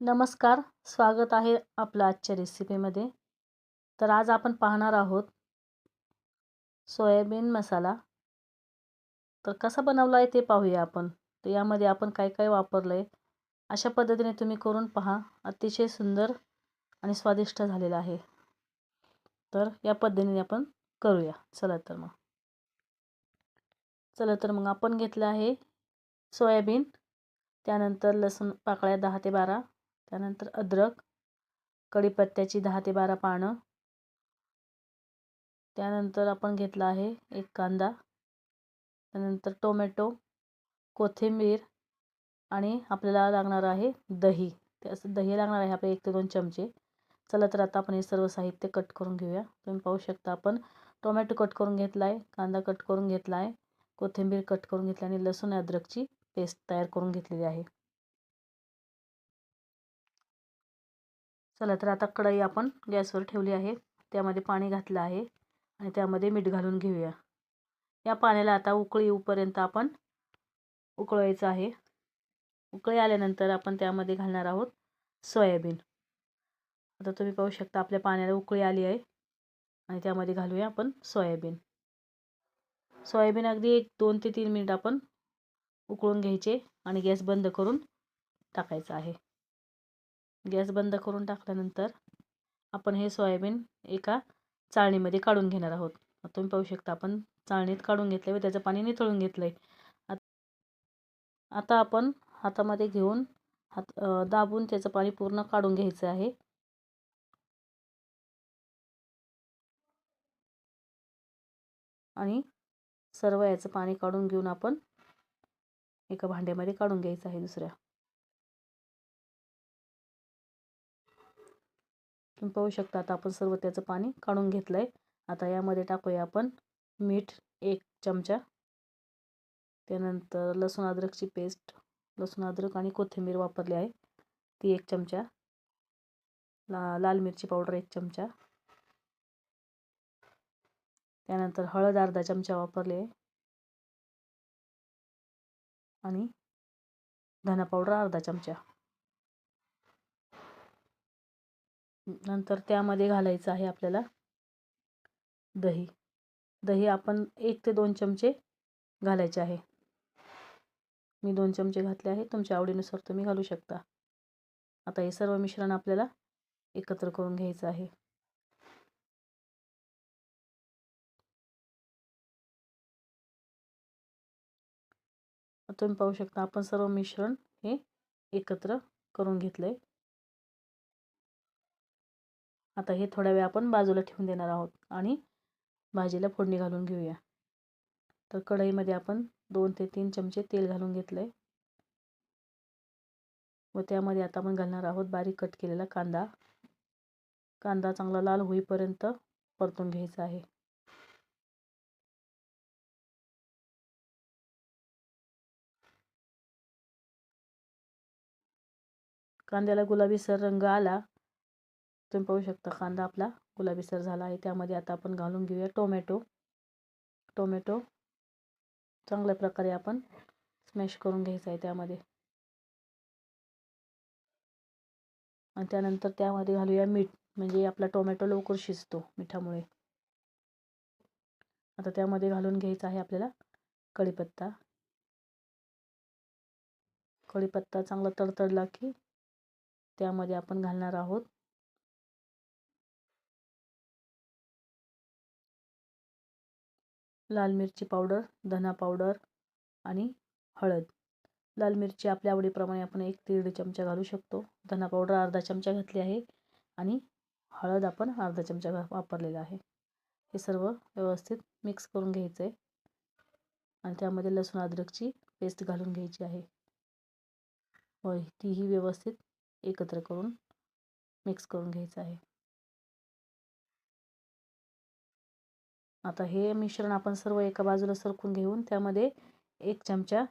नमस्कार, स्वागत आहे आपलं आजच्या रेसिपीमध्ये. तर आज आपण पाहणार आहोत सोयाबीन मसाला. तर कसा बनवला आहे ते पाहूया आपण. तर यामध्ये आपण काय काय वापरलं आहे, अशा पद्धतीने तुम्ही करून पहा. अतिशय सुंदर आणि स्वादिष्ट झालेला आहे. तर या पद्धतीने आपण करूया. चला तर मग आपण घेतलं आहे सोयाबीन, त्यानंतर लसूण पाकळ्या 10 ते 12, त्यानंतर अद्रक, कढीपत्त्याची 10 ते 12 पानं, त्यानंतर आपण घेतला आहे एक कांदा, त्यानंतर टोमॅटो, कोथिंबीर आणि आपल्याला लागणार आहे दही. त्याचं दही लागणार आहे आपले 1 ते 2 चमचे. चला तर आता आपण हे सर्व साहित्य कट करून घेऊया. तुम्ही पाहू शकता आपण टोमॅटो कट करून घेतला आहे, कांदा कट करून घेतला आहे, कोथिंबीर कट करून घेतली आणि लसूण अद्रकची पेस्ट तयार करून घेतलेली आहे. चला तर आता कढई आपण गॅसवर ठेवली आहे. त्यामध्ये पाणी घातलं आहे आणि त्यामध्ये मीठ घालून घेऊया. या पाण्याला आता उकळी येऊपर्यंत आपण उकळवायचं आहे. उकळी आल्यानंतर आपण त्यामध्ये घालणार आहोत सोयाबीन. आता तुम्ही पाहू शकता आपल्या पाण्याला उकळी आली आहे आणि त्यामध्ये घालूया आपण सोयाबीन. सोयाबीन अगदी 2 ते 3 मिनिट आपण उकळून घ्यायचे आणि गॅस बंद करून टाकायचा आहे. गॅस बंद करून टाकल्यानंतर आपण हे सोयाबीन एका चाळणीमध्ये काढून घेणार आहोत. तुम्ही पाहू शकता आपण चाळणीत काढून घेतले व त्याचं पाणी निथळून घेतलंय. आता आपण हातामध्ये घेऊन दाबून त्याचं पाणी पूर्ण काढून घ्यायचं आहे. आणि सर्व याचं पाणी काढून घेऊन आपण एका भांड्यामध्ये काढून घ्यायचं आहे दुसऱ्या. तुम्ही पाहू शकता आता आपण सर्व त्याचं पाणी काढून घेतलंय. आता यामध्ये टाकूया आपण मीठ 1 चमचा, त्यानंतर लसूण अद्रकची पेस्ट, लसूण अद्रक आणि कोथिंबीर वापरली आहे ती 1 चमचा, लाल मिरची पावडर 1 चमचा, त्यानंतर हळद अर्धा चमचा वापरली आहे आणि धना पावडर अर्धा चमचा. नंतर त्यामध्ये घालायचं आहे आपल्याला दही. दही आपण 1 ते 2 चमचे घालायचे आहे. मी 2 चमचे घातले आहे, तुमच्या आवडीनुसार तुम्ही घालू शकता. आता हे सर्व मिश्रण आपल्याला एकत्र करून घ्यायचं आहे. तुम्ही पाहू शकता आपण सर्व मिश्रण हे एकत्र करून घेतलंय. आता हे थोड्या वेळ आपण बाजूला ठेवून देणार आहोत आणि भाजीला फोडणी घालून घेऊया. तर कढईमध्ये आपण 2 ते 3 चमचे तेल घालून घेतलंय व त्यामध्ये आता आपण घालणार आहोत बारीक कट केलेला कांदा. कांदा चांगला लाल होईपर्यंत परतून घ्यायचा आहे. कांद्याला गुलाबीसर रंग आला, तुम्ही पाहू शकता कांदा आपला गुलाबीसर झाला आहे. त्यामध्ये आता आपण घालून घेऊया टोमॅटो. चांगल्या प्रकारे आपण स्मॅश करून घ्यायचा आहे त्यामध्ये. आणि त्यानंतर त्यामध्ये घालूया मीठ, म्हणजे आपला टोमॅटो लवकर शिजतो मिठामुळे. आता त्यामध्ये घालून घ्यायचा आहे आपल्याला कढीपत्ता. कढीपत्ता चांगला तडतडला की त्यामध्ये आपण घालणार आहोत लाल मिरची पावडर, धना पावडर आणि हळद. लाल मिरची आपल्या आवडीप्रमाणे आपण 1 ते 1.5 चमचा घालू शकतो. धना पावडर अर्धा चमचा घातली आहे आणि हळद आपण अर्धा चमचा वापरलेला आहे. हे सर्व व्यवस्थित मिक्स करून घ्यायचं आहे आणि त्यामध्ये लसूण अद्रकची पेस्ट घालून घ्यायची आहे व तीही व्यवस्थित एकत्र करून मिक्स करून घ्यायचं आहे. आता हे मिश्रण आपण सर्व एका बाजूला सरकून घेऊन त्यामध्ये 1 चमचा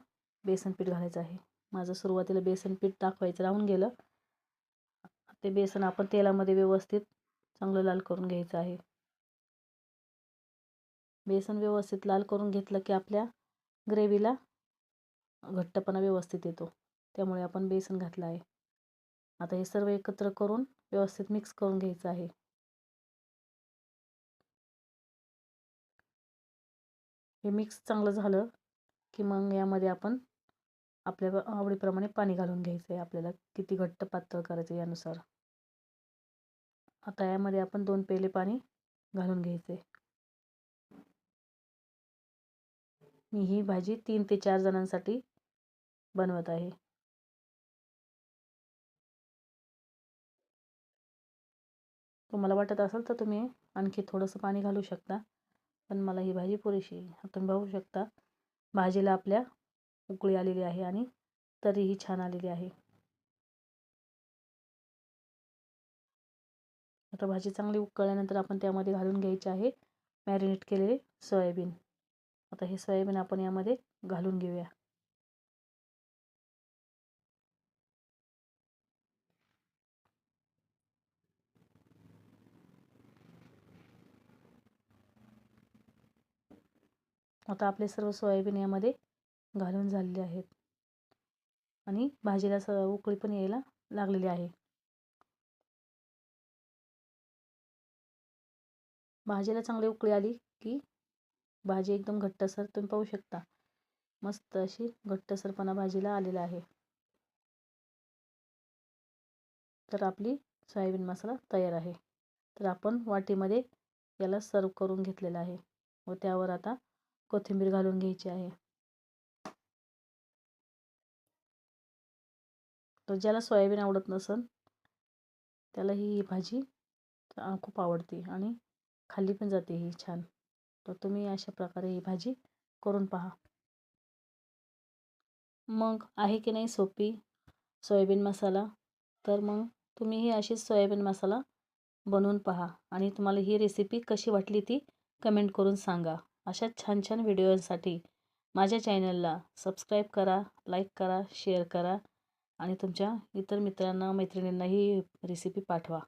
बेसन पीठ घालायचं आहे. माझं सुरुवातीला बेसन पीठ दाखवायचं राहून गेलं. ते बेसन आपण तेलामध्ये व्यवस्थित चांगलं लाल करून घ्यायचं आहे. बेसन व्यवस्थित लाल करून घेतलं की आपल्या ग्रेव्हीला घट्टपणा व्यवस्थित येतो. त्यामुळे आपण बेसन घातलं आहे. आता हे सर्व एकत्र करून व्यवस्थित मिक्स करून घ्यायचं आहे. हे मिक्स चांगलं झालं की मग यामध्ये आपण आपल्या आवडीप्रमाणे पाणी घालून घ्यायचं आहे. आपल्याला किती घट्ट पातळ करायचं यानुसार. आता यामध्ये आपण 2 पेले पाणी घालून घ्यायचे. मी ही भाजी 3 ते 4 जणांसाठी बनवत आहे. तुम्हाला वाटत असेल तर तुम्ही आणखी थोडंसं पाणी घालू शकता, पण मला ही भाजी पुरेशी आहे. तुम्ही बघू शकता भाजीला आपल्या उकळी आलेली आहे आणि तरीही छान आलेली आहे. आता भाजी चांगली उकळल्यानंतर आपण त्यामध्ये घालून घ्यायचे आहे मॅरिनेट केलेले सोयाबीन. आता हे सोयाबीन आपण यामध्ये घालून घेऊया. आता आपले सर्व सोयाबीन यामध्ये घालून झालेले आहेत आणि भाजीला उकळी पण यायला लागलेली आहे. भाजीला चांगली उकळी आली की भाजी एकदम घट्टसर तुम्ही पाहू शकता. मस्त अशी घट्टसरपणा भाजीला आलेला आहे. तर आपली सोयाबीन मसाला तयार आहे. तर आपण वाटीमध्ये याला सर्व करून घेतलेला आहे व त्यावर आता कोथिंबीर घालून घ्यायची आहे. तर ज्याला सोयाबीन आवडत नसेल त्याला ही भाजी खूप आवडते आणि खाल्ली पण जाते ही छान. तर तुम्ही अशा प्रकारे ही भाजी करून पहा. मग आहे की नाही सोपी सोयाबीन मसाला. तर मग तुम्हीही अशीच सोयाबीन मसाला बनवून पहा आणि तुम्हाला ही रेसिपी कशी वाटली ती कमेंट करून सांगा. अशा छान छान व्हिडिओसाठी माझ्या चॅनलला सबस्क्राईब करा, लाईक करा, शेअर करा आणि तुमच्या इतर मित्रांना मैत्रिणींना ही रेसिपी पाठवा.